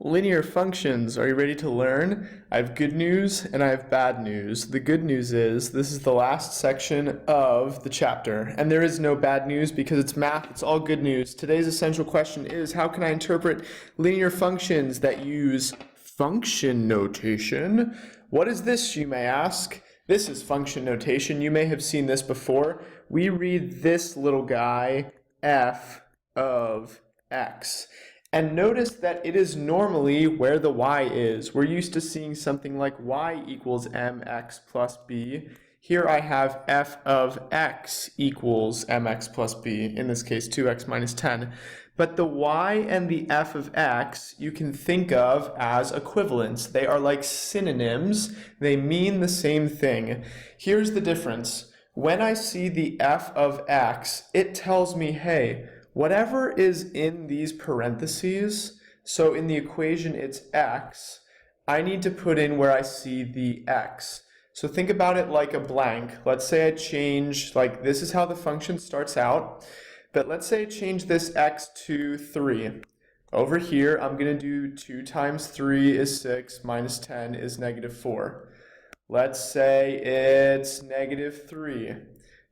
Linear functions, are you ready to learn? I have good news and I have bad news. The good news is this is the last section of the chapter, and there is no bad news because it's math, it's all good news. Today's essential question is, how can I interpret linear functions that use function notation? What is this, you may ask? This is function notation. You may have seen this before. We read this little guy, f of x. And notice that it is normally where the y is. We're used to seeing something like y equals mx plus b. Here I have f of x equals mx plus b, in this case 2x minus 10. But the y and the f of x you can think of as equivalents. They are like synonyms. They mean the same thing. Here's the difference. When I see the f of x, it tells me, hey, whatever is in these parentheses, so in the equation it's x, I need to put in where I see the x. So think about it like a blank. Let's say I change, like this is how the function starts out, but let's say I change this x to 3. Over here, I'm going to do 2 times 3 is 6, minus 10 is negative 4. Let's say it's negative 3.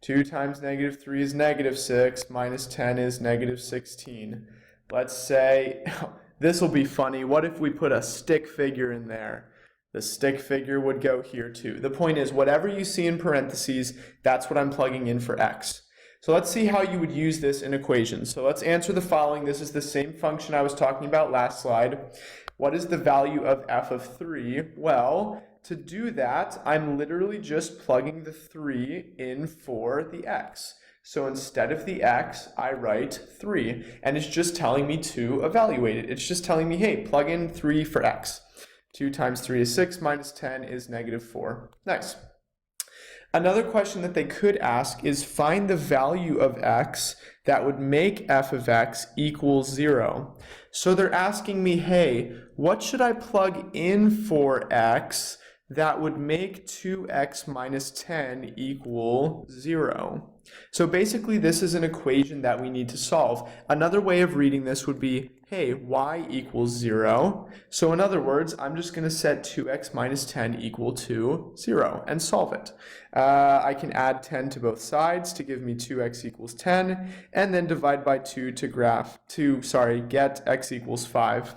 2 times negative 3 is negative 6, minus 10 is negative 16. Let's say, this will be funny, what if we put a stick figure in there? The stick figure would go here too. The point is, whatever you see in parentheses, that's what I'm plugging in for x. So let's see how you would use this in equations. So let's answer the following. This is the same function I was talking about last slide. What is the value of f of 3? Well, to do that, I'm literally just plugging the 3 in for the x. So instead of the x, I write 3, and it's just telling me to evaluate it. It's just telling me, hey, plug in 3 for x. 2 times 3 is 6, minus 10 is negative 4. Nice. Another question that they could ask is find the value of x that would make f of x equal 0. So they're asking me, hey, what should I plug in for x that would make 2x minus 10 equal 0. So basically this is an equation that we need to solve. Another way of reading this would be, hey, y equals 0. So in other words, I'm just going to set 2x minus 10 equal to 0 and solve it. I can add 10 to both sides to give me 2x equals 10, and then divide by 2 to get x equals 5.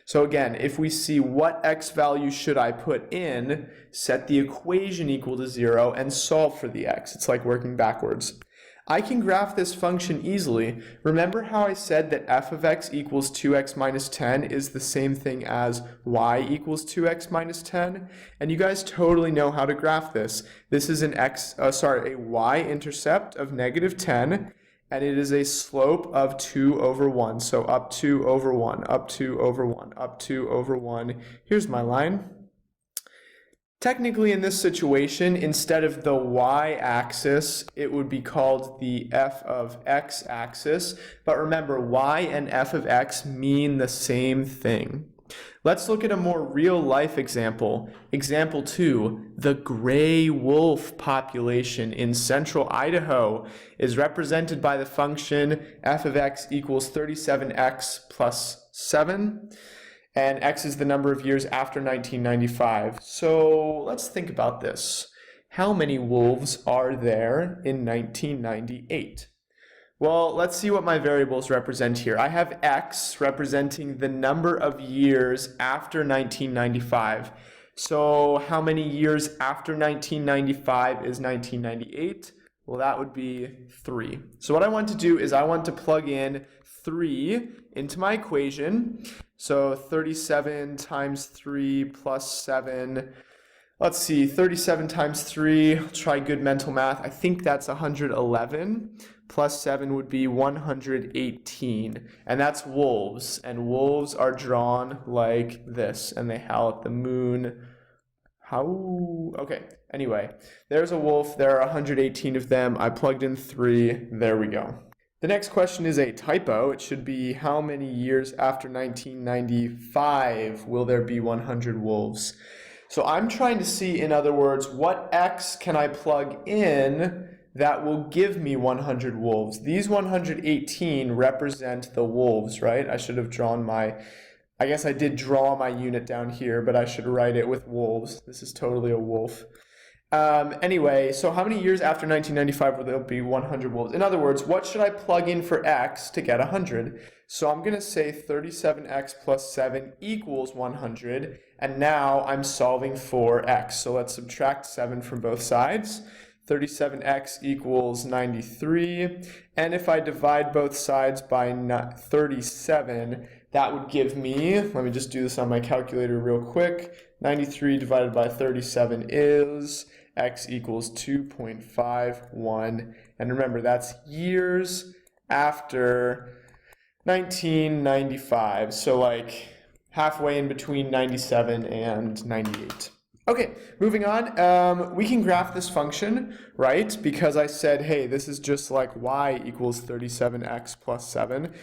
So again, if we see what x value should I put in, set the equation equal to 0 and solve for the x. It's like working backwards. I can graph this function easily. Remember how I said that f of x equals 2x minus 10 is the same thing as y equals 2x minus 10? And you guys totally know how to graph this. This is a y-intercept of negative 10. And it is a slope of 2 over 1. So up 2 over 1, up 2 over 1, up 2 over 1. Here's my line. Technically in this situation, instead of the y-axis, it would be called the f of x axis. But remember, y and f of x mean the same thing. Let's look at a more real-life example. Example 2, the gray wolf population in central Idaho is represented by the function f of x equals 37x plus 7, and x is the number of years after 1995. So let's think about this. How many wolves are there in 1998? Well, let's see what my variables represent here. I have x representing the number of years after 1995. So how many years after 1995 is 1998? Well, that would be 3. So what I want to do is I want to plug in 3 into my equation. So 37 times 3 plus 7. Let's see, 37 times 3, I'll try good mental math. I think that's 111. Plus 7 would be 118. And that's wolves. And wolves are drawn like this. And they howl at the moon. How? Okay, anyway. There's a wolf. There are 118 of them. I plugged in 3. There we go. The next question is a typo. It should be how many years after 1995 will there be 100 wolves? So I'm trying to see, in other words, what x can I plug in that will give me 100 wolves. These 118 represent the wolves, right? I should have drawn my I guess I did draw my unit down here, but I should write it with wolves. This is totally a wolf. Anyway, so how many years after 1995 will there be 100 wolves? In other words, what should I plug in for x to get 100? So I'm going to say 37x plus 7 equals 100, and now I'm solving for x. So let's subtract 7 from both sides. 37x equals 93, and if I divide both sides by 37, that would give me, let me just do this on my calculator real quick, 93 divided by 37 is x equals 2.51, and remember that's years after 1995, so like halfway in between 97 and 98. Okay, moving on, we can graph this function, right? Because I said, hey, this is just like y equals 37x plus 7.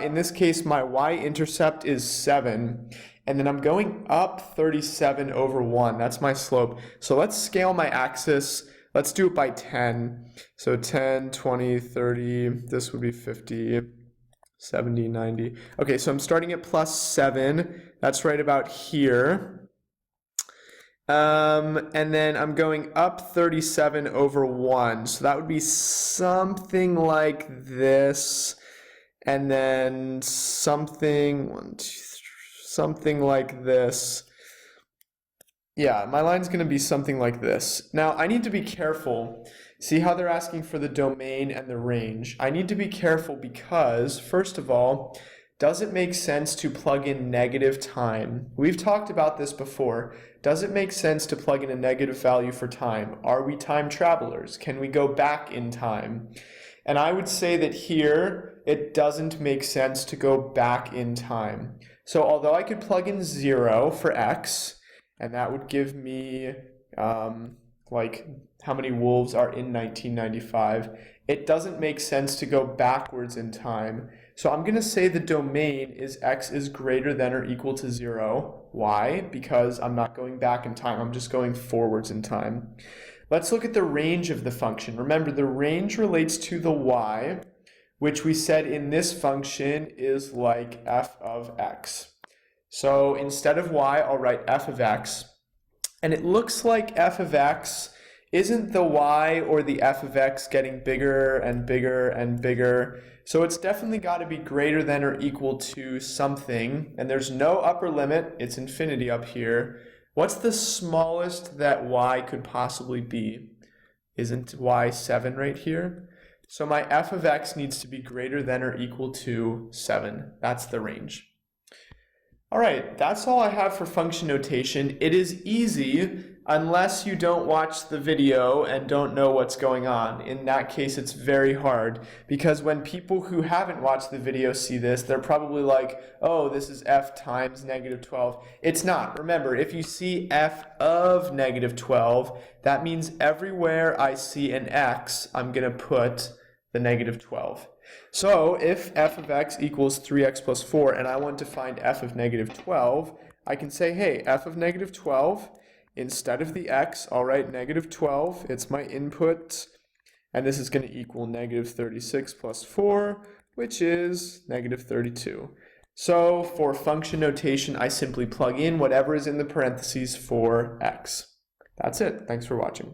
In this case, my y-intercept is 7, and then I'm going up 37 over 1. That's my slope. So let's scale my axis. Let's do it by 10. So 10, 20, 30, this would be 50, 70, 90. Okay, so I'm starting at plus 7. That's right about here. And then I'm going up 37 over 1. So that would be something like this. And then something like this. Yeah, my line's going to be something like this. Now, I need to be careful. See how they're asking for the domain and the range? I need to be careful because, first of all, does it make sense to plug in negative time? We've talked about this before. Does it make sense to plug in a negative value for time? Are we time travelers? Can we go back in time? And I would say that here, it doesn't make sense to go back in time. So although I could plug in 0 for x, and that would give me like how many wolves are in 1995, it doesn't make sense to go backwards in time. So I'm going to say the domain is x is greater than or equal to 0. Why? Because I'm not going back in time, I'm just going forwards in time. Let's look at the range of the function. Remember, the range relates to the y, which we said in this function is like f of x. So instead of y, I'll write f of x. And it looks like f of x isn't the y or the f of x getting bigger and bigger and bigger. So it's definitely got to be greater than or equal to something. And there's no upper limit. It's infinity up here. What's the smallest that y could possibly be? Isn't y 7 right here? So my f of x needs to be greater than or equal to 7. That's the range. All right, that's all I have for function notation. It is easy unless you don't watch the video and don't know what's going on. In that case, it's very hard because when people who haven't watched the video see this, they're probably like, oh, this is f times negative 12. It's not. Remember, if you see f of negative 12, that means everywhere I see an x, I'm going to put the negative 12. So if f of x equals 3x plus 4 and I want to find f of negative 12, I can say, hey, f of negative 12, instead of the x, I'll write negative 12. It's my input. And this is going to equal negative 36 plus 4, which is negative 32. So for function notation, I simply plug in whatever is in the parentheses for x. That's it. Thanks for watching.